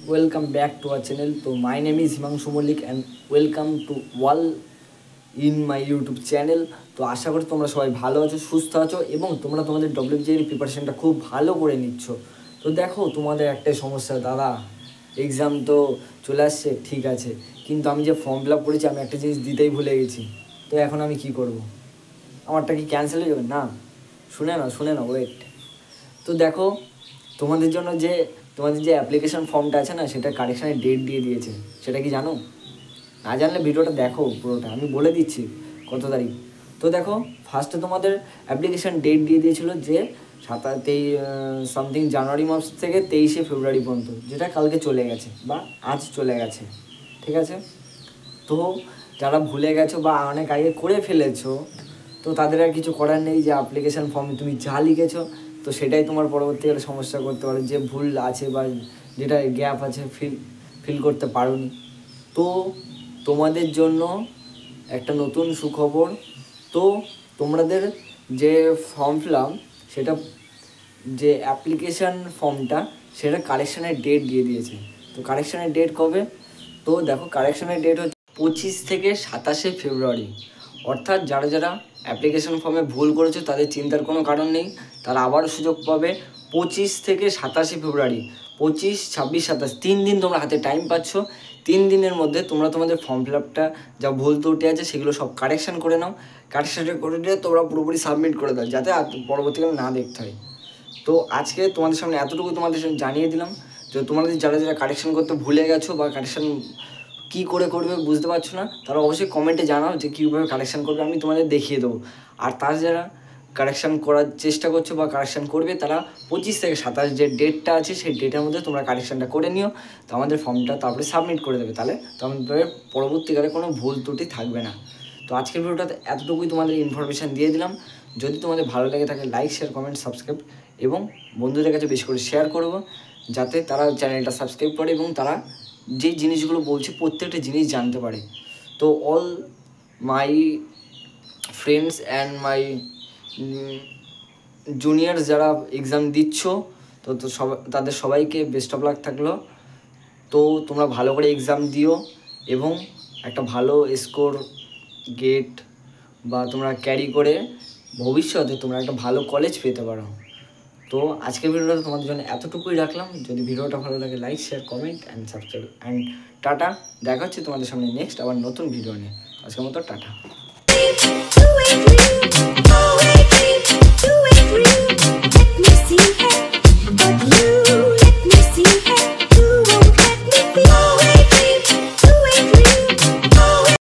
Welcome back to our channel. তো my name is Himanshu Mallick and welcome to all in my YouTube channel. তো আশা করি তোমরা সবাই ভালো আছো, সুস্থ আছো এবং তোমরা তোমাদের WBJER প্রিপারেশনটা খুব ভালো করে নিচ্ছ। তো দেখো, তোমাদের একটাই সমস্যা, দাদা এক্সাম তো চলে আসছে, ঠিক আছে, কিন্তু আমি যে ফর্ম ফিল আপ করেছি আমি একটা জিনিস দিতেই ভুলে গেছি। তো এখন আমি কি করব? আমারটা কি ক্যান্সেল হয়ে যাবে? না, শুনে না ওয়েট। তো দেখো, তোমাদের জন্য যে অ্যাপ্লিকেশন ফর্মটা আছে না, সেটা কারেকশানের ডেট দিয়ে দিয়েছে। সেটা কি জানো? না জানলে ভিডিওটা দেখো পুরোটা, আমি বলে দিচ্ছি কত তারিখ। তো দেখো, ফার্স্টে তোমাদের অ্যাপ্লিকেশান ডেট দিয়ে দিয়েছিলো যে সামথিং জানুয়ারি মাস থেকে 23শে ফেব্রুয়ারি পর্যন্ত, যেটা কালকে চলে গেছে বা আজ চলে গেছে, ঠিক আছে। তো যারা ভুলে গেছো বা অনেক আগে করে ফেলেছো, তো তাদের আর কিছু করার নেই। যে অ্যাপ্লিকেশান ফর্মে তুমি যা লিখেছো, তো সেটাই তোমার পরবর্তীকালে সমস্যা করতে পারে, যে ভুল আছে বা যেটা গ্যাপ আছে ফিল করতে পারোনি। তো তোমাদের জন্য একটা নতুন সুখবর। তো তোমাদের যে ফর্ম ফিল আপ, সেটা যে অ্যাপ্লিকেশান ফর্মটা, সেটা কারেকশানের ডেট দিয়ে দিয়েছে। তো কারেকশানের ডেট কবে? তো দেখো, কারেকশানের ডেট হচ্ছে 25 থেকে 27শে ফেব্রুয়ারি। অর্থাৎ যারা অ্যাপ্লিকেশান ফর্মে ভুল করেছো তাদের চিন্তার কোনো কারণ নেই, তারা আবারও সুযোগ পাবে 25 থেকে 27শে ফেব্রুয়ারি। 25, 26, 27 3 দিন তোমরা হাতে টাইম পাচ্ছ। 3 দিনের মধ্যে তোমরা তোমাদের ফর্ম ফিল আপটা যা ভুল ত্রুটি আছে সেগুলো সব কারেকশান করে নাও। কারেকশান করে দিয়ে তোমরা পুরোপুরি সাবমিট করে দাও, যাতে পরবর্তীকালে না দেখতে হয়। তো আজকে তোমাদের সামনে এতটুকু তোমাদের জানিয়ে দিলাম যে তোমাদের যারা কারেকশান করতে ভুলে গেছো বা কারেকশান কী করে করবে বুঝতে পারছো না, তারা অবশ্যই কমেন্টে জানাও যে কীভাবে কারেকশান করবে, আমি তোমাদের দেখিয়ে দেবো। আর তারা যারা কারেকশান করার চেষ্টা করছো বা কারেকশান করবে, তারা 25 থেকে 27 যে ডেটটা আছে সেই ডেটের মধ্যে তোমরা কারেকশানটা করে নিও। তো আমাদের ফর্মটা তারপরে সাবমিট করে দেবে, তাহলে তোমাদের পরবর্তীকালে কোনো ভুল ত্রুটি থাকবে না। তো আজকের ভিডিওটাতে এতটুকুই তোমাদের ইনফরমেশান দিয়ে দিলাম। যদি তোমাদের ভালো লেগে থাকে, লাইক, শেয়ার, কমেন্ট, সাবস্ক্রাইব এবং বন্ধুদের কাছে বেশি করে শেয়ার করবো, যাতে তারা চ্যানেলটা সাবস্ক্রাইব করে এবং তারা যেই জিনিসগুলো বলছে প্রত্যেকটা জিনিস জানতে পারে। তো all my friends and my juniors যারা এক্সাম দিচ্ছ, তো তাদের সবাইকে বেস্ট অফ লাক থাকলো। তো তোমরা ভালো করে এক্সাম দিও এবং একটা ভালো স্কোর গেট বা তোমরা ক্যারি করে ভবিষ্যতে তোমরা একটা ভালো কলেজ পেতে পারো। তো আজকের ভিডিওটা তোমাদের জন্য এতটুকুই রাখলাম। যদি ভিডিওটা ভালো লাগে, like, share, comment and subscribe and tata. দেখা হচ্ছে তোমাদের সামনে নেক্সট আবার নতুন ভিডিও নিয়ে। আজকের মতো টাটা।